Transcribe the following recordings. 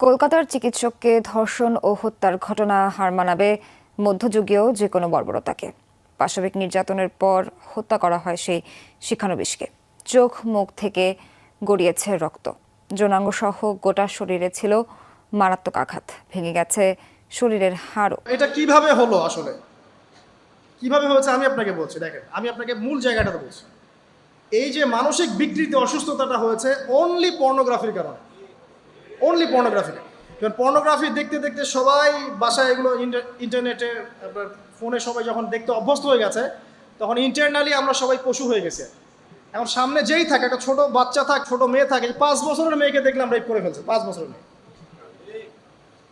কলকাতার চিকিৎসককে ধর্ষণ ও হত্যার ঘটনা হার মানাবে মধ্যযুগীয় যে কোনো বর্বরতাকে। পাশবিক নির্যাতনের পর হত্যা করা হয় সেই শিক্ষানবিশকে। চোখ মুখ থেকে গড়িয়েছে রক্ত, যৌনাঙ্গ সহ গোটা শরীরে ছিল মারাত্মক আঘাত, ভেঙে গেছে শরীরের হাড়ও। এটা কিভাবে হলো, আসলে কিভাবে হয়েছে আমি আপনাকে বলছি। দেখেন, আমি আপনাকে মূল জায়গাটা বলছি। এই যে মানসিক বিকৃতি, অসুস্থতাটা হয়েছে অনলি পর্নোগ্রাফির কারণে, অনলি পর্নোগ্রাফি। কারণ পর্নোগ্রাফি দেখতে দেখতে সবাই বাসায় এগুলো ইন্টারনেটে, আপনার ফোনে সবাই যখন দেখতে অভ্যস্ত হয়ে গেছে, তখন ইন্টারনালি আমরা সবাই পশু হয়ে গেছে। এখন সামনে যেই থাকে, একটা ছোট বাচ্চা থাক, ছোট মেয়ে থাকে, 5 বছরের মেয়েকে দেখলাম রেপ করে ফেলছে। 5 বছরের মেয়ে,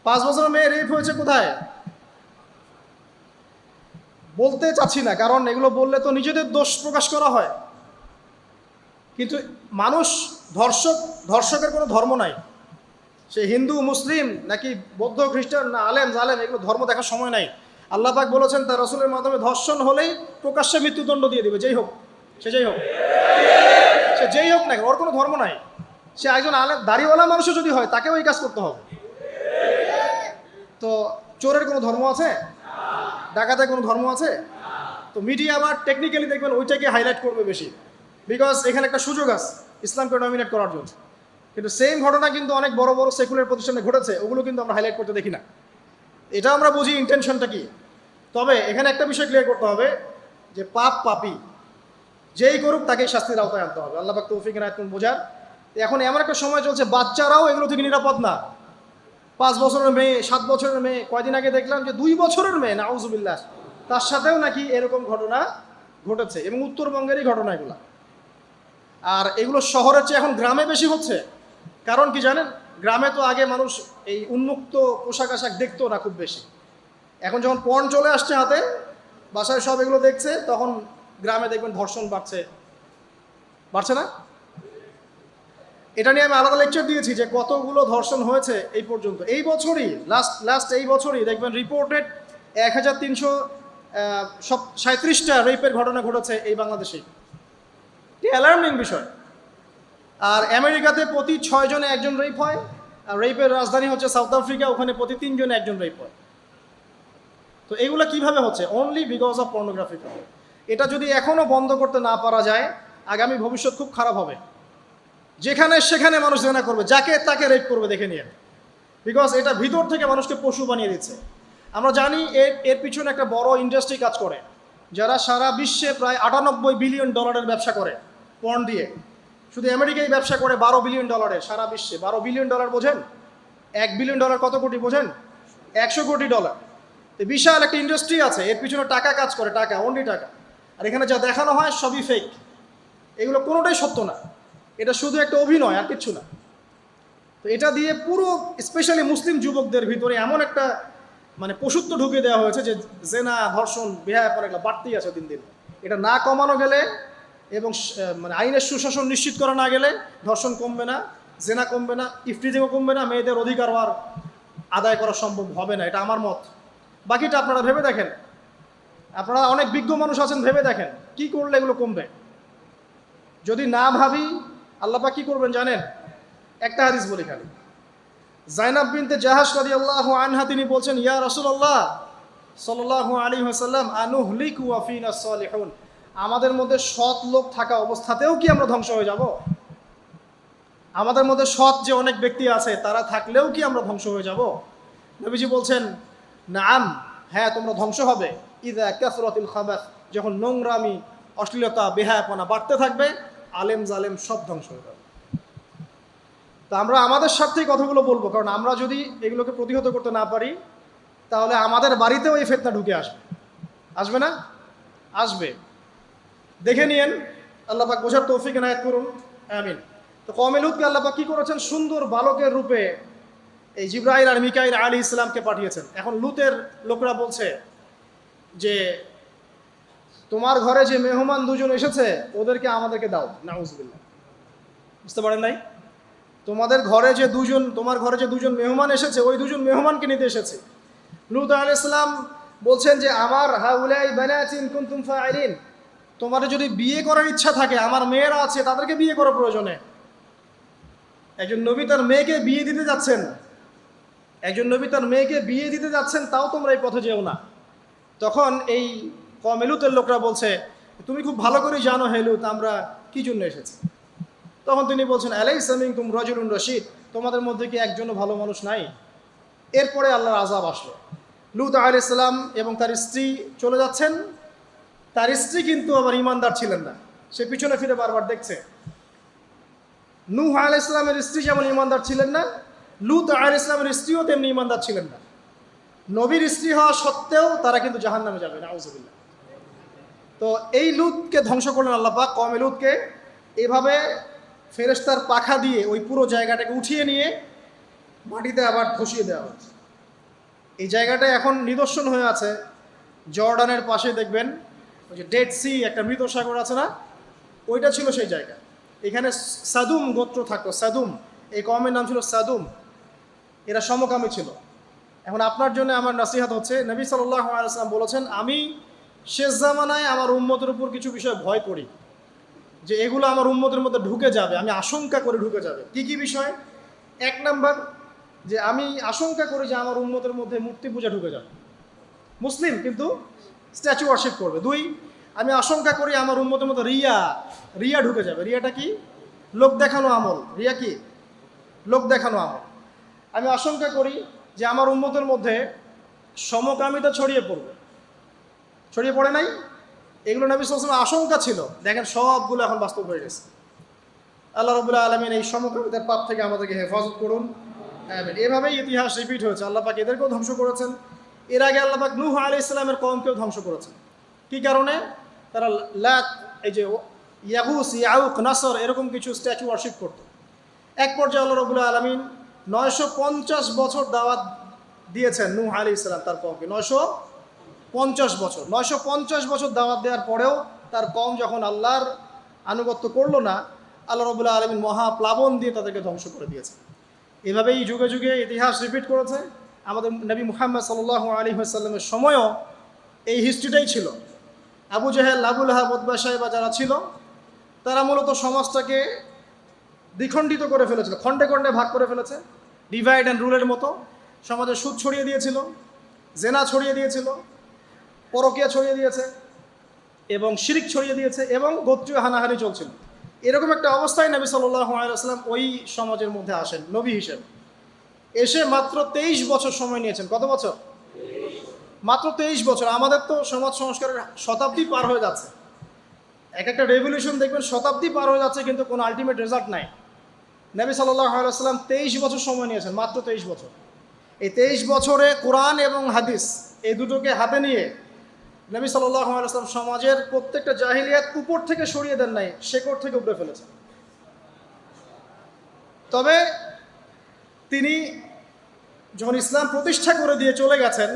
5 বছরের মেয়ে রেপ হয়েছে কোথায় বলতে চাচ্ছি না, কারণ এগুলো বললে তো নিজেদের দোষ প্রকাশ করা হয়। কিন্তু মানুষ ধর্ষকের কোনো ধর্ম নাই। সে হিন্দু, মুসলিম, নাকি বৌদ্ধ, খ্রিস্টান, না আলেম জালেম, এগুলো ধর্ম দেখার সময় নাই। আল্লাহ পাক বলেছেন তার রাসূলের মাধ্যমে ধর্ষণ হলেই প্রকাশ্যে মৃত্যুদণ্ড দিয়ে দিবে, যেই হোক, সে যেই হোক, সে যেই হোক না, ওর কোনো ধর্ম নাই। সে একজন আলেম দাড়িওয়ালা মানুষও যদি হয়, তাকেও এই কাজ করতে হবে। তো চোরের কোনো ধর্ম আছে? ডাকাতের কোনো ধর্ম আছে? তো মিডিয়া আবার টেকনিক্যালি দেখবেন ওইটাকে হাইলাইট করবে বেশি, বিকজ এখানে একটা সুযোগ আছে ইসলামকে ডমিনেট করার জন্য। কিন্তু সেম ঘটনা কিন্তু অনেক বড় বড় সেকুলার প্রতিষ্ঠানে ঘটেছে, ওগুলো কিন্তু আমরা হাইলাইট করতে দেখি না। এটা আমরা বুঝি ইন্টেনশনটা কি। তবে এখানে একটা বিষয় ক্লিয়ার করতে হবে যে পাপী যেই করুক তাকেই শাস্তির আওতায় আনতে হবে। আল্লাহ পাক তৌফিক এনায়েত বোঝার। এখন এমন একটা সময় চলছে, বাচ্চারাও এগুলো থেকে নিরাপদ না। 5 বছরের মেয়ে, 7 বছরের মেয়ে, কয়দিন আগে দেখলাম যে 2 বছরের মেয়ে, নাউজুবিল্লাহ, তার সাথেও নাকি এরকম ঘটনা ঘটেছে, এবং উত্তরবঙ্গেরই ঘটনা এগুলো। আর এগুলো শহরের চেয়ে এখন গ্রামে বেশি হচ্ছে। কারণ কি জানেন, গ্রামে তো আগে মানুষ এই উন্মুক্ত পোশাক আশাক দেখতো না খুব বেশি। এখন যখন পর্ন চলে আসছে হাতে, বাসায় সব এগুলো দেখছে, তখন গ্রামে দেখবেন ধর্ষণ বাড়ছে না? এটা নিয়ে আমি আলাদা লেকচার দিয়েছি যে কতগুলো ধর্ষণ হয়েছে এই পর্যন্ত। এই বছরই লাস্ট এই বছরই দেখবেন রিপোর্টেড 1337টা রেপের ঘটনা ঘটেছে এই বাংলাদেশেই। অ্যালার্মিং বিষয়। আর আমেরিকাতে প্রতি 6 জনে একজন রেপ হয়, আর রেপের রাজধানী হচ্ছে সাউথ আফ্রিকা, ওখানে প্রতি 3 জনে একজন রেপ হয়। তো এগুলো কিভাবে হচ্ছে? Only because of pornography. এটা যদি এখনো বন্ধ করতে না পারা যায়, আগামী ভবিষ্যৎ খুব খারাপ হবে। যেখানে সেখানে মানুষ জেনা করবে, যাকে তাকে রেপ করবে, দেখে নিয়ে। বিকজ এটা ভিতর থেকে মানুষকে পশু বানিয়ে দিচ্ছে। আমরা জানি এর পিছনে একটা বড় ইন্ডাস্ট্রি কাজ করে, যারা সারা বিশ্বে প্রায় 98 বিলিয়ন ডলারের ব্যবসা করে পর্ন দিয়ে। শুধু আমেরিকায় ব্যবসা করে 12 বিলিয়ন ডলারের, সারা বিশ্বে 12 বিলিয়ন ডলার বোঝেন? 1 বিলিয়ন ডলার কত কোটি বোঝেন? 100 কোটি ডলার। তো বিশাল একটা ইন্ডাস্ট্রি আছে, এর পিছনে টাকা কাজ করে, টাকা, অনলি টাকা। আর এখানে যা দেখানো হয় সবই ফেক, এগুলো কোনোটাই সত্য না। এটা শুধু একটা অভিনয়, আর কিচ্ছু না। তো এটা দিয়ে পুরো স্পেশালি মুসলিম যুবকদের ভিতরে এমন একটা মানে পশুত্ব ঢুকিয়ে দেওয়া হয়েছে যে জেনা, ধর্ষণ, বেহায়াপনা এগুলো বাড়তেই আছে দিন দিন। এটা না কমানো গেলে এবং মানে আইনের সুশাসন নিশ্চিত করা না গেলে ধর্ষণ কমবে না, জেনা কমবে না, ইফটিজিংও কমবে না, মেয়েদের অধিকার আর আদায় করা সম্ভব হবে না। এটা আমার মত। বাকিটা আপনারা ভেবে দেখেন, আপনারা অনেক বিজ্ঞ মানুষ আছেন, ভেবে দেখেন কি করলে এগুলো কমবে। যদি না ভাবি, আল্লাহ পাক কি করবেন জানেন? একটা হাদিস বলি খালি। জাইনাব বিনতে জাহাশ রাদিয়াল্লাহু আনহা তিনি বলছেন, ইয়া রাসূলুল্লাহ সাল্লাল্লাহু আলাইহি ওয়াসাল্লাম, আনুহলিকু ওয়া ফিনা সালিহুন, আমাদের মধ্যে সৎ লোক থাকা অবস্থাতেও কি আমরা ধ্বংস হয়ে যাব? আমাদের মধ্যে সৎ যে অনেক ব্যক্তি আছে, তারা থাকলেও কি আমরা ধ্বংস হয়ে যাব? নবীজি বলছেন, নাআম, হ্যাঁ তোমরা ধ্বংস হবে। ইযা কাসরাতিল খাবাস, যখন নোংরামি, অশ্লীলতা, বেহায়াপনা বাড়তে থাকবে, আলেম জালেম সব ধ্বংস হয়ে যাবে। তো আমরা আমাদের স্বার্থেই কথাগুলো বলবো, কারণ আমরা যদি এগুলোকে প্রতিহত করতে না পারি, তাহলে আমাদের বাড়িতেও এই ফিতনা ঢুকে আসবে না? আসবে। দেখে নিয়েন, আল্লাহ পাক বোঝার তৌফিক এনায়েত করুন, আমিন। তো কওমে লূতকে আল্লাহ পাক কি করেছেন? সুন্দর বালকের রূপে এই জিবরাইল আর মিকাইল আলাইহিস সালামকে পাঠিয়েছেন। এখন লূতের লোকরা বলছে যে তোমার ঘরে যে মেহমান দুজন এসেছে, ওদেরকে আমাদেরকে দাও। নাউজুবিল্লাহ। বুঝতে পারেন নাই? তোমার ঘরে যে দুজন মেহমান এসেছে, ওই দুজন মেহমানকে নিতে এসেছে। লূত আলাইহিস সালাম বলছেন যে আমার হাউলাই বানাতিন কুনতুম ফাইলিন, তোমার যদি বিয়ে করার ইচ্ছা থাকে, আমার মেয়েরা আছে, তাদেরকে বিয়ে করার প্রয়োজনে। একজন নবী তার মেয়েকে বিয়ে দিতে যাচ্ছেন, একজন নবী তার মেয়েকে বিয়ে দিতে যাচ্ছেন, তাও তোমরা এই পথে যেও না। তখন এই কওমে লূতের লোকরা বলছে, তুমি খুব ভালো করে জানো হে লূত আমরা কি জন্য এসেছি। তখন তিনি বলছেন, আলাইসা মিনকুম রাজুলুন রশিদ, তোমাদের মধ্যে কি একজনও ভালো মানুষ নাই? এরপরে আল্লাহর আযাব আসলো। লূত আলাইহিস সালাম এবং তার স্ত্রী চলে যাচ্ছেন। তার স্ত্রী কিন্তু আবার ঈমানদার ছিলেন না, সে পিছনে ফিরে বারবার দেখছে। নূহ আলাইহিস সালামের স্ত্রী যেমন ঈমানদার ছিলেন না, লূত আলাইহিস সালামের স্ত্রীও তেমনি ঈমানদার ছিলেন না। নবীর স্ত্রী হওয়া সত্ত্বেও তারা কিন্তু জাহান্নামে যাবে, নাউযুবিল্লাহ। তো এই লূতকে ধ্বংস করলেন আল্লাহ পাক, কওমে লূতকে এভাবে ফেরেশতার পাখা দিয়ে ওই পুরো জায়গাটাকে উঠিয়ে নিয়ে মাটিতে আবার ধসিয়ে দেওয়া হয়েছে। এই জায়গাটা এখন নিদর্শন হয়ে আছে। জর্ডানের পাশে দেখবেন ওই যে ডেড সি, একটা মৃত সাগর আছে না, ওইটা ছিল সেই জায়গা। এখানে সাদুম গোত্র থাকতো, সাদুম, এই কওমের নাম ছিল সাদুম। এরা সমকামী ছিল। এখন আপনার জন্য আমার নসিহত হচ্ছে, নবী সাল্লাল্লাহু আলাইহি ওয়াসাল্লাম বলেছেন, আমি শেষ জামানায় আমার উম্মতের উপর কিছু বিষয় ভয় করি, যে এগুলো আমার উম্মতের মধ্যে ঢুকে যাবে, আমি আশঙ্কা করে ঢুকে যাবে। কি কি বিষয়? এক নাম্বার, যে আমি আশঙ্কা করি যে আমার উম্মতের মধ্যে মূর্তি পূজা ঢুকে যাবে, মুসলিম কিন্তু স্ট্যাচু ওয়ার্শিপ করবে। দুই, আমি আশঙ্কা করি আমার উম্মতের মধ্যে রিয়া ঢুকে যাবে। রিয়াটা কি? লোক দেখানো আমল। রিয়া কি? লোক দেখানো আমল। আমি আশঙ্কা করি যে আমার উম্মতের মধ্যে সমকামিতা ছড়িয়ে পড়বে। ছড়িয়ে পড়ে নাই? এগুলো নবী সাল্লাল্লাহু আলাইহি ওয়াসাল্লামের আশঙ্কা ছিল। দেখেন সবগুলো এখন বাস্তব হয়ে গেছে। আল্লাহ রাব্বুল আলামিন এই সমকামিতার পাপ থেকে আমাদেরকে হেফাজত করুন, আমিন। এভাবেই ইতিহাস রিপিট হয়েছে। আল্লাহ পাক এদেরকেও ধ্বংস করেছেন। এর আগে আল্লাহ পাক নূহ আলাইহিস সালামের কওমকেও ধ্বংস করেছেন। কি কারণে? তারা লাত, এই যে ইয়াগুস, ইয়াউক, নাসর, এরকম কিছু স্ট্যাচু ওয়ার্শিপ করত। এক পর্যায়ে আল্লাহ রাব্বুল আলামিন 950 বছর দাওয়াত দিয়েছেন নূহ আলাইহিস সালাম তার কওমকে। 950 বছর, 950 বছর দাওয়াত দেওয়ার পরেও তার কওম যখন আল্লাহর আনুগত্য করলো না, আল্লাহ রাব্বুল আলামিন মহাপ্লাবন দিয়ে তাদেরকে ধ্বংস করে দিয়েছে। এভাবেই যুগে যুগে ইতিহাস রিপিট করেছে। আমাদের নবী মুহাম্মদ সাল্লাল্লাহু আলাইহি ওয়াসাল্লামের সময়ও এই হিস্ট্রিটাই ছিল। আবু জেহেল, আবু লাহাব, উতবা, শাইবা যারা ছিল, তারা মূলত সমাজটাকে দ্বিখণ্ডিত করে ফেলেছিল, খণ্ডে খণ্ডে ভাগ করে ফেলেছে, ডিভাইড অ্যান্ড রুলের মতো। সমাজে সুদ ছড়িয়ে দিয়েছিল, জেনা ছড়িয়ে দিয়েছিল, পরকীয়া ছড়িয়ে দিয়েছে এবং শিরিক ছড়িয়ে দিয়েছে এবং গোত্রীয় হানাহানি চলছিল। এরকম একটা অবস্থায় নবী সাল্লাল্লাহু আলাইহি ওয়াসাল্লাম ওই সমাজের মধ্যে আসেন নবী হিসেবে। এসে মাত্র 23 বছর সময় নিয়েছেন। কত বছর? মাত্র 23 বছর। আমাদের তো সমাজ সংস্কারের শতাব্দী পার হয়ে যাচ্ছে। এক একটা রেভলিউশন দেখবেন শতাব্দী পার হয়ে যাচ্ছে, কিন্তু কোনো আলটিমেট রেজাল্ট নাই। নবী সাল্লাল্লাহু আলাইহি ওয়াসাল্লাম 23 বছর সময় নিয়েছেন, মাত্র 23 বছর। এই 23 বছরে কোরআন এবং হাদিস এই দুটোকে হাতে নিয়ে নবী সাল্লাল্লাহু আলাইহি ওয়াসাল্লাম সমাজের প্রত্যেকটা জাহিলিয়াত উপর থেকে সরিয়ে দেন নাই, শেকড় থেকে উপড়ে ফেলেছেন। তবে তিনি যখন ইসলাম প্রতিষ্ঠা করে দিয়ে চলে গেছেন,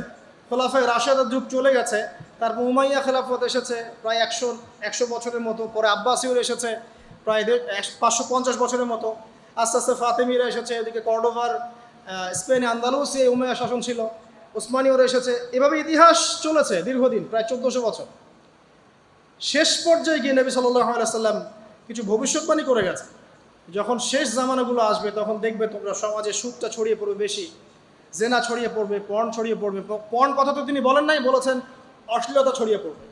খোলাফায়ে রাশেদার যুগ চলে গেছে, তারপর উমাইয়া খেলাফত এসেছে প্রায় 100 বছরের মতো, পরে আব্বাসীয়র এসেছে প্রায় 550 বছরের মতো, আস্তে আস্তে ফাতেমিরা এসেছে, এদিকে কর্ডোভার, স্পেনে আন্দালুসে উমাইয়া শাসন ছিল, উসমানীয়রা এসেছে। এভাবে ইতিহাস চলেছে দীর্ঘদিন, প্রায় 1400 বছর। শেষ পর্যায়ে গিয়ে নবী সাল্লাল্লাহু আলাইহি ওয়াসাল্লাম কিছু ভবিষ্যৎবাণী করে গেছে, যখন শেষ জামানাগুলো আসবে তখন দেখবে তোমরা সমাজে সুদটা ছড়িয়ে পড়বে বেশি, জেনা ছড়িয়ে পড়বে, পর্ন ছড়িয়ে পড়বে। পর্ন কথা তো তিনি বলেন নাই, বলেছেন অশ্লীলতা ছড়িয়ে পড়বে।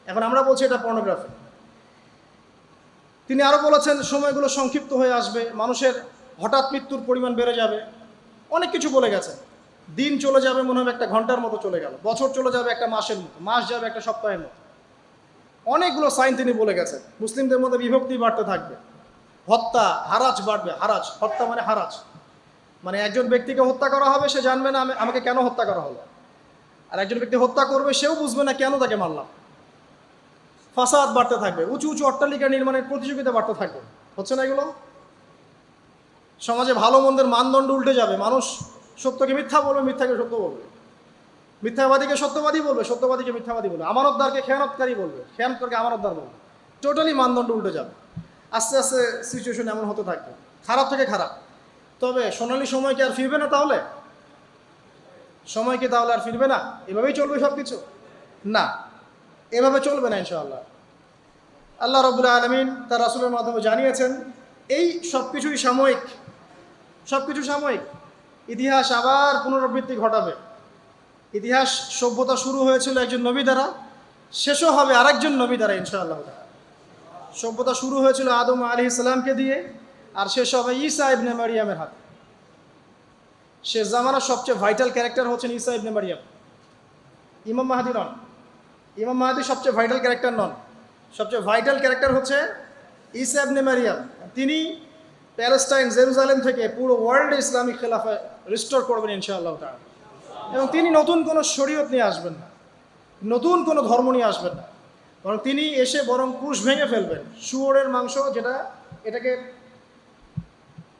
এখন আমরা বলছি এটা পর্নোগ্রাফি। তিনি আরও বলেছেন সময়গুলো সংক্ষিপ্ত হয়ে আসবে, মানুষের হঠাৎ মৃত্যুর পরিমাণ বেড়ে যাবে, অনেক কিছু বলে গেছে। দিন চলে যাবে মনে হবে একটা ঘন্টার মতো চলে গেল, বছর চলে যাবে একটা মাসের মতো, মাস যাবে একটা সপ্তাহের মতো। অনেকগুলো সাইন তিনি বলে গেছেন। মুসলিমদের মধ্যে বিভক্তি বাড়তে থাকবে, হত্যা, হারাজ বাড়বে। হারাজ, হত্যা মানে হারাজ, মানে একজন ব্যক্তিকে হত্যা করা হবে, সে জানবে না আমাকে কেন হত্যা করা হলো, আর একজন ব্যক্তি হত্যা করবে, সেও বুঝবে না কেন তাকে মারলাম। ফাসাদ বাড়তে থাকবে, উঁচু উঁচু অট্টালিকা নির্মাণের প্রতিযোগিতা বাড়তে থাকবে। হচ্ছে না এগুলো? সমাজে ভালো মন্দের মানদণ্ড উল্টে যাবে, মানুষ সত্যকে মিথ্যা বলবে, মিথ্যাকে সত্য বলবে, মিথ্যাবাদীকে সত্যবাদী বলবে, সত্যবাদীকে মিথ্যাবাদী বলবে, আমানতদারকে খেয়ানতকারী বলবে, খেয়ানতকারকে আমানতদার বলবে। টোটালি মানদণ্ড উল্টে যাবে। আস্তে আস্তে সিচুয়েশন এমন হতে থাকবে, খারাপ থেকে খারাপ। তবে সোনালি সময় কি আর ফিরবে না? তাহলে সময় কি তাহলে আর ফিরবে না? এভাবেই চলবে সব কিছু? না, এভাবে চলবে না ইনশাআল্লাহ। আল্লাহ রাব্বুল আলামিন তার রাসূলের মাধ্যমে জানিয়েছেন এই সব কিছুই সাময়িক, সব কিছু সাময়িক। ইতিহাস আবার পুনরাবৃত্তি ঘটাবে। ইতিহাস সভ্যতা শুরু হয়েছিল একজন নবী দ্বারা, শেষও হবে আরেকজন নবী দ্বারা ইনশাআল্লাহ। সভ্যতা শুরু হয়েছিল আদম আলাইহিস সালামকে দিয়ে, আর শেষ হবে ঈসা ইবনে মারিয়ামের হাতে। শেষ জামানার সবচেয়ে ভাইটাল ক্যারেক্টার হচ্ছেন ঈসা ইবনে মারিয়াম। ইমাম মাহদী নন, ইমাম মাহদী সবচেয়ে ভাইটাল ক্যারেক্টার নন। সবচেয়ে ভাইটাল ক্যারেক্টার হচ্ছে ঈসা ইবনে মারিয়াম। তিনি প্যালেস্টাইন, জেরুজালেম থেকে পুরো ওয়ার্ল্ডে ইসলামিক খেলাফা রিস্টোর করবেন ইনশাআল্লাহ তাআলা। এবং তিনি নতুন কোনো শরীয়ত নিয়ে আসবেন না, নতুন কোনো ধর্ম নিয়ে আসবেন না, বরং তিনি এসে বরং ক্রুশ ভেঙে ফেলবেন। শুয়োরের মাংস এটাকে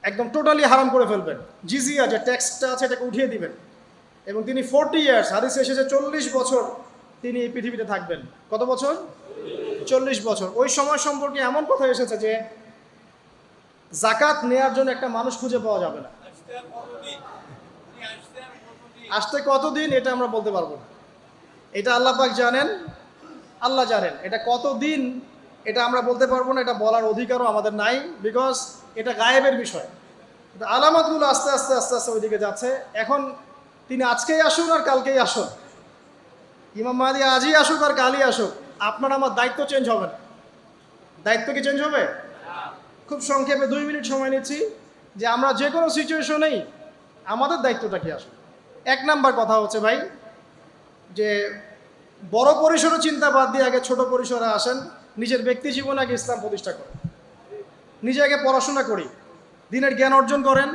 একদম টোটালি হারাম করে ফেলবেন। জিজিয়া যে ট্যাক্সটা আছে এটাকে উঠিয়ে দিবেন। এবং তিনি 40 ইয়ার্স, হাদিসে এসেছে 40 বছর তিনি এই পৃথিবীতে থাকবেন। কত বছর? 40 বছর। ওই সময় সম্পর্কে এমন কথা এসেছে যে জাকাত নেয়ার জন্য একটা মানুষ খুঁজে পাওয়া যাবে না। আসতে কতদিন এটা আমরা বলতে পারবো না, এটা আল্লাহ পাক জানেন, আল্লাহ জানেন। এটা কতদিন এটা আমরা বলতে পারবো না, এটা বলার অধিকারও আমাদের নাই, বিকজ এটা গায়েবের বিষয়। আলামতগুলো আস্তে আস্তে আস্তে আস্তে ওইদিকে যাচ্ছে। এখন তিনি আজকেই আসুন আর কালকেই আসুন, ইমাম মাহদী আজই আসুক আর কালই আসুক, আপনার আমার দায়িত্ব চেঞ্জ হবে না। দায়িত্ব কি চেঞ্জ হবে? খুব সংক্ষেপে 2 মিনিট সময় নিচ্ছি যে আমরা যে কোনো সিচুয়েশনেই আমাদের দায়িত্বটা কি আসবে। 1 নাম্বার কথা হচ্ছে ভাই, যে বড় পরিসরে চিন্তা বাদ দিয়ে আগে ছোট পরিসরে আসেন। নিজের ব্যক্তি জীবনে আগে ইসলাম প্রতিষ্ঠা করেন। নিজে আগে পড়াশোনা করি, দিনের জ্ঞান অর্জন করেন,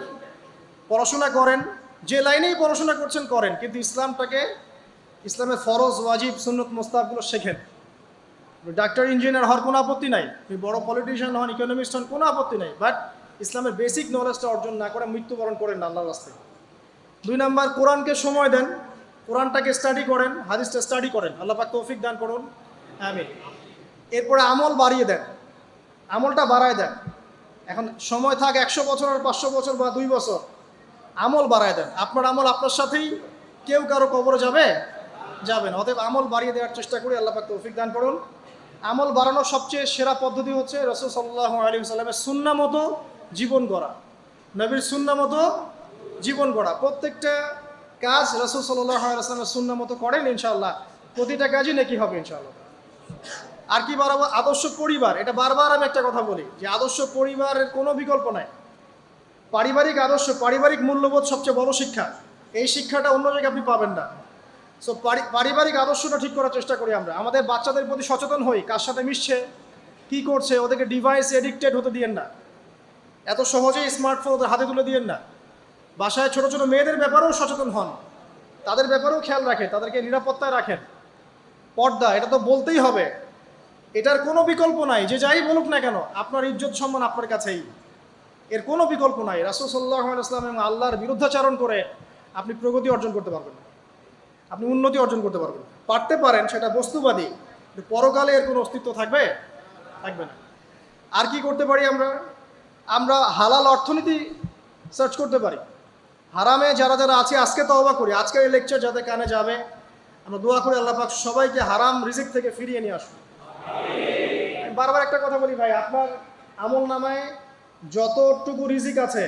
পড়াশোনা করেন, যে লাইনেই পড়াশোনা করছেন করেন, কিন্তু ইসলামের ফরজ, ওয়াজিব, সুন্নত, মোস্তাহাবগুলো শেখেন। ডাক্তার, ইঞ্জিনিয়ার হওয়ার কোনো আপত্তি নাই, তুমি বড় পলিটিশিয়ান হন, ইকোনমিস্ট হন, কোনো আপত্তি নাই, বাট ইসলামের বেসিক নলেজটা অর্জন না করে মৃত্যুবরণ করেন না আল্লাহর রাস্তায়। 2 নাম্বার, কোরআনকে সময় দেন, কোরআনটাকে স্টাডি করেন, হাদিসটা স্টাডি করেন। আল্লাহ পাক তৌফিক দান করুন, আমিন। এরপরে আমল বাড়িয়ে দেন, আমলটা বাড়ায় দেন। এখন সময় থাক 100 বছর আর 500 বছর বা 2 বছর, আমল বাড়ায় দেন। আপনার আমল আপনার সাথেই, কেউ কারো কবরে যাবে না। অতএব আমল বাড়িয়ে দেওয়ার চেষ্টা করি, আল্লাহ পাক তৌফিক দান করুন। আমল বাড়ানোর সবচেয়ে সেরা পদ্ধতি হচ্ছে রাসূল সাল্লাল্লাহু আলাইহি ওয়াসাল্লামের সুন্নাহ মতো জীবন গড়া, নবীর সুন্নাহ মতো জীবন গড়া। প্রত্যেকটা কাজ রাসূল সাল্লাল্লাহু আলাইহি ওয়াসাল্লামের সুন্নাহ মতো করেন, ইনশাআল্লাহ প্রতিটা কাজই নেকি হবে ইনশাআল্লাহ। আর কি বাড়াবো? আদর্শ পরিবার। এটা বারবার আমি একটা কথা বলি যে আদর্শ পরিবারের কোনো বিকল্প নাই। পারিবারিক আদর্শ, পারিবারিক মূল্যবোধ সবচেয়ে বড় শিক্ষা। এই শিক্ষাটা অন্য জায়গায় আপনি পাবেন না। সো পারিবারিক আদর্শটা ঠিক করার চেষ্টা করি আমরা। আমাদের বাচ্চাদের প্রতি সচেতন হই, কার সাথে মিশছে, কি করছে, ওদেরকে ডিভাইস এডিক্টেড হতে দিয়েন না। এত সহজেই স্মার্টফোন ওদের হাতে তুলে দিয়েন না। বাসায় ছোট ছোট মেয়েদের ব্যাপারেও সচেতন হন, তাদের ব্যাপারেও খেয়াল রাখেন, তাদেরকে নিরাপত্তায় রাখেন। পর্দা, এটা তো বলতেই হবে, এটার কোনো বিকল্প নাই। যে যাই বলুক না কেন, আপনার ইজ্জত সম্মান আপনার কাছেই, এর কোনো বিকল্প নাই। রাসূল সাল্লাল্লাহু আলাইহি ওয়াসাল্লাম এবং আল্লাহর বিরুদ্ধাচারণ করে আপনি প্রগতি অর্জন করতে পারবেন না, আপনি উন্নতি অর্জন করতে পারবেন। পারতে পারেন, সেটা বস্তুবাদী, কিন্তু পরকালে এর কোনো অস্তিত্ব থাকবে না। আর কি করতে পারি আমরা হালাল অর্থনীতি সার্চ করতে পারি। হারামে যারা আছে আজকে তওবা করি, আজকের এই লেকচার যাদের কানে যাবে, আমরা দোয়া করি আল্লাহ পাক সবাইকে হারাম রিজিক থেকে ফিরিয়ে নিয়ে আসুন। আমি বারবার একটা কথা বলি ভাই, আপনার আমল নামায় যতটুকু রিজিক আছে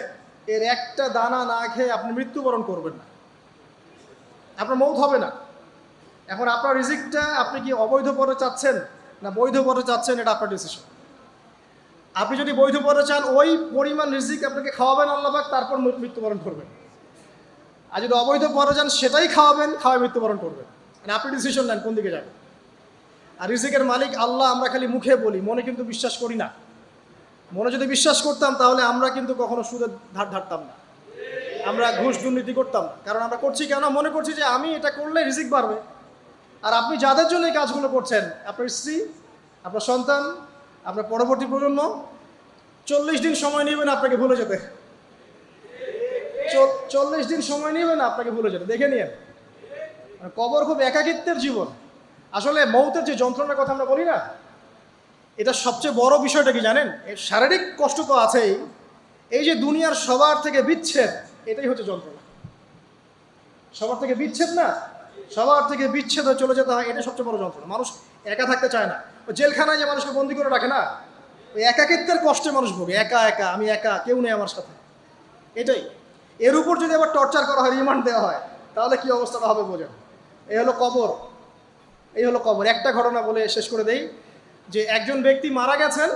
এর একটা দানা না খেয়ে আপনি মৃত্যুবরণ করবেন না, আপনার মৌত হবে না। এখন আপনার রিজিকটা আপনি কি অবৈধ পথে চাচ্ছেন না বৈধ পথে চাচ্ছেন, এটা আপনার ডিসিশন। আপনি যদি বৈধ পথে চান, ওই পরিমাণ রিজিক আপনাকে খাওয়াবেন আল্লাহ পাক, তারপর মৃত্যুবরণ করবেন। আর যদি অবৈধ পথে চান, সেটাই খাওয়াবেন, খাওয়ায় মৃত্যুবরণ করবেন। মানে আপনি ডিসিশন নেন কোন দিকে যাবেন। আর রিজিকের মালিক আল্লাহ আমরা খালি মুখে বলি, মনে কিন্তু বিশ্বাস করি না। মনে যদি বিশ্বাস করতাম তাহলে আমরা কিন্তু কখনো সুদের ধার ধারতাম না, আমরা ঘুষ দুর্নীতি করতাম না। কারণ আমরা করছি কেন? মনে করছি যে আমি এটা করলে রিজিক বাড়বে। আর আপনি যাদের জন্য এই কাজগুলো করছেন, আপনার স্ত্রী, আপনার সন্তান, আপনার পরবর্তী প্রজন্ম, 40 দিন সময় নেবেন আপনাকে ভুলে যেতে। 40 দিন সময় নেবেন আপনাকে ভুলে যেতে, দেখে নিন। কবর খুব একাকিত্বের জীবন। আসলে মৌতের যে যন্ত্রণার কথা আমরা বলি না, এটা সবচেয়ে বড় বিষয়টা কি জানেন? শারীরিক কষ্ট তো আছেই, এই যে দুনিয়ার সবার থেকে বিচ্ছেদ, এটাই হচ্ছে যন্ত্রণা। সবার থেকে বিচ্ছেদ না, সবার থেকে বিচ্ছেদ হয়ে চলে যেতে হয়, এটা সবচেয়ে বড় যন্ত্রণা। মানুষ একা থাকতে চায় না। জেলখানায় যে মানুষকে বন্দি করে রাখে না, ওই একাকিত্বের কষ্টে মানুষ ভোগে। একা একা, আমি একা, কেউ নেই আমার সাথে, এটাই। এর উপর যদি আবার টর্চার করা হয়, রিমান্ড দেওয়া হয়, তাহলে কি অবস্থাটা হবে বোঝেন। এই হলো কবর, এই হলো কবর। একটা ঘটনা বলে শেষ করে দেই যে একজন ব্যক্তি মারা গেছেন,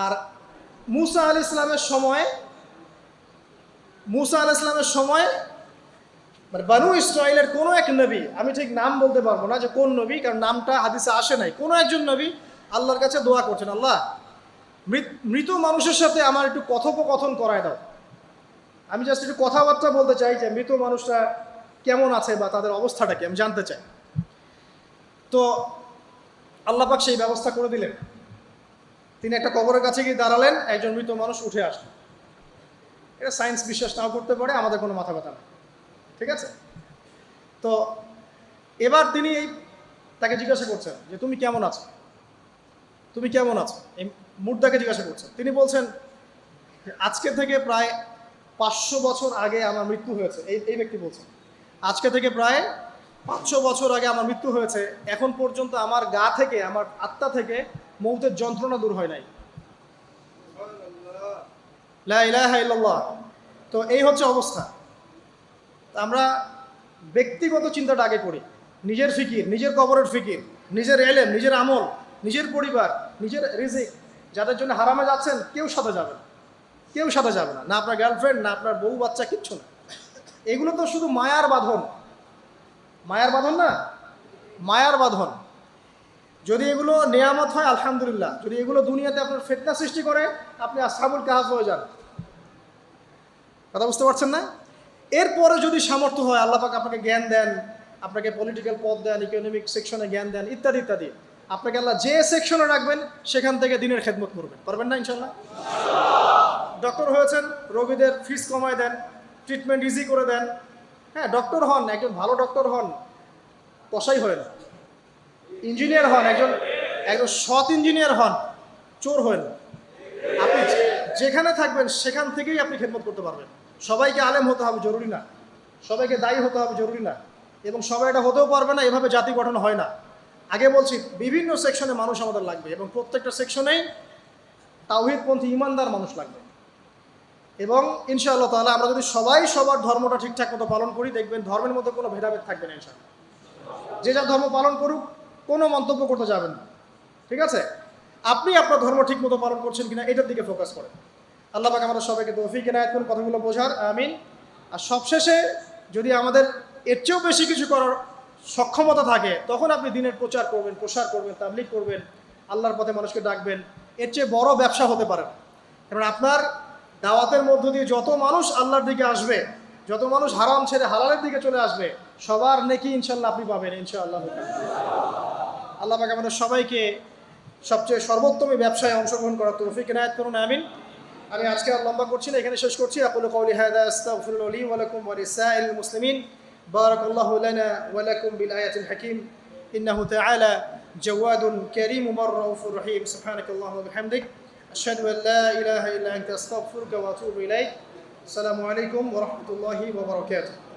আর মুসা আলাইহিস সালামের সময় মানে বানু ইসরাইলের কোনো এক নবী, আমি ঠিক নাম বলতে পারবো না যে কোন নবী, কারণ নামটা হাদিসে আসে নাই, কোনো একজন নবী আল্লাহর কাছে দোয়া করছেন, আল্লাহ মৃত মানুষের সাথে আমার একটু কথোপকথন করায় দাও, আমি জাস্ট একটু কথাবার্তা বলতে চাই যে মৃত মানুষটা কেমন আছে বা তাদের অবস্থাটা কি আমি জানতে চাই। তো আল্লাহ পাক সেই ব্যবস্থা করে দিলেন। তিনি একটা কবরের কাছে গিয়ে দাঁড়ালেন, একজন মৃত মানুষ উঠে আসলেন। এটা সায়েন্স বিশ্বাস নাও করতে পারে, আমাদের কোনো মাথা ব্যথা নেই, ঠিক আছে। তো এবার তিনি তাকে জিজ্ঞাসা করছেন যে তুমি কেমন আছো, তুমি কেমন আছো, এই মুর্দাকে জিজ্ঞাসা করছেন। তিনি বলছেন আজকে থেকে প্রায় 500 বছর আগে আমার মৃত্যু হয়েছে। এই ব্যক্তি বলছেন আজকে থেকে প্রায় 500 বছর আগে আমার মৃত্যু হয়েছে, এখন পর্যন্ত আমার গা থেকে, আমার আত্মা থেকে মৌতের যন্ত্রণা দূর হয় নাই। লা ইলাহা ইল্লাল্লাহ। তো এই হচ্ছে অবস্থা। আমরা ব্যক্তিগত চিন্তাটা আগে করি, নিজের ফিকির, নিজের কবরের ফিকির, নিজের এলেম, নিজের আমল, নিজের পরিবার, নিজের রিজিক। যাদের জন্য হারামে যাচ্ছেন কেউ সাথে যাবে না, কেউ সাথে যাবে না, না আপনার গার্লফ্রেন্ড, না আপনার বউ বাচ্চা, কিচ্ছু না। এগুলো তো শুধু মায়ার বাঁধন, মায়ার বাঁধন না, মায়ার বাঁধন। যদি এগুলো নেয়ামত হয় আলহামদুলিল্লাহ, যদি এগুলো দুনিয়াতে আপনার ফিতনা সৃষ্টি করে, আপনি আসহাবুল কাহাফ হয়ে যান। কথা বুঝতে পারছেন না? এরপরে যদি সামর্থ্য হয়, আল্লাহ পাক আপনাকে জ্ঞান দেন, আপনাকে পলিটিক্যাল পদ দেন, ইকোনমিক সেকশনে জ্ঞান দেন, ইত্যাদি ইত্যাদি, আপনাকে আল্লাহ যে সেকশনে রাখবেন সেখান থেকে দিনের খেদমত করবেন, পারবেন না ইনশাল্লাহ? ডক্টর হয়েছেন, রোগীদের ফিস কমায় দেন, ট্রিটমেন্ট ইজি করে দেন। হ্যাঁ, ডক্টর হন, একজন ভালো ডক্টর হন, কসাই হয় না। ইঞ্জিনিয়ার হন, একজন সৎ ইঞ্জিনিয়ার হন, চোর হয় না। আপনি যেখানে থাকবেন সেখান থেকেই আপনি খেদমত করতে পারবেন। সবাইকে আলেম হতে হবে জরুরি না, সবাইকে দায়ী হতে হবে জরুরি না, এবং সবাই এটা হতেও পারবে না। এভাবে জাতি গঠন হয় না। আগে বলছি বিভিন্ন সেকশনে মানুষ আমাদের লাগবে, এবং প্রত্যেকটা সেকশনেই তাওহীদপন্থী ইমানদার মানুষ লাগবে। এবং ইনশাআল্লাহ তাআলা আমরা যদি সবাই সবার ধর্মটা ঠিকঠাক মতো পালন করি, দেখবেন ধর্মের মধ্যে কোনো ভেদাভেদ থাকবে না ইনশাআল্লাহ। যে যার ধর্ম পালন করুক, কোনো মন্তব্য করতে যাবেন না, ঠিক আছে। আপনি আপনার ধর্ম ঠিক মতো পালন করছেন কিনা এটার দিকে ফোকাস করেন। আল্লাহ পাক আমাদের সবাইকে তৌফিক ইনায়াত করুন কথাগুলো বোঝার, আমিন। আর সবশেষে যদি আমাদের এর চেয়েও বেশি কিছু করার সক্ষমতা থাকে, তখন আপনি দিনের প্রচার করবেন, প্রসার করবেন, তাবলীগ করবেন, আল্লাহর পথে মানুষকে ডাকবেন। এর চেয়ে বড় ব্যবসা হতে পারে না। কারণ আপনার দাওয়াতের মধ্য দিয়ে যত মানুষ আল্লাহর দিকে আসবে, যত মানুষ হারাম ছেড়ে হালালের দিকে চলে আসবে, সবার নেকি ইনশাল্লাহ আপনি পাবেন ইনশাআল্লাহ। আল্লাহ পাক আমাদের সবাইকে সবচেয়ে সর্বোত্তম ব্যবসায় অংশগ্রহণ করার তৌফিক ইনায়াত করুন, আমিন। আমি আজকে আর লম্বা করছি না, এখানে শেষ করছি। আকুলু কওলি হাযা আস্তাগফিরুল্লাহ লি ওয়া লাকুম ওয়া লিসাইরিল মুসলিমিন। বারাকাল্লাহু লানা ওয়া লাকুম বিল আয়াতিল হাকীম। ইন্নাহু তাআলা জাওয়াদুন কারীমুর রাউফুর রহিম। সুবহানাকাল্লাহুম্মা ওয়া বিহামদিক, আশহাদু আন লা ইলাহা ইল্লা আনতা আস্তাগফিরুকা ওয়া আতুবু ইলাইক। আসসালামু আলাইকুম ওয়া রাহমাতুল্লাহি ওয়া বারাকাতুহু।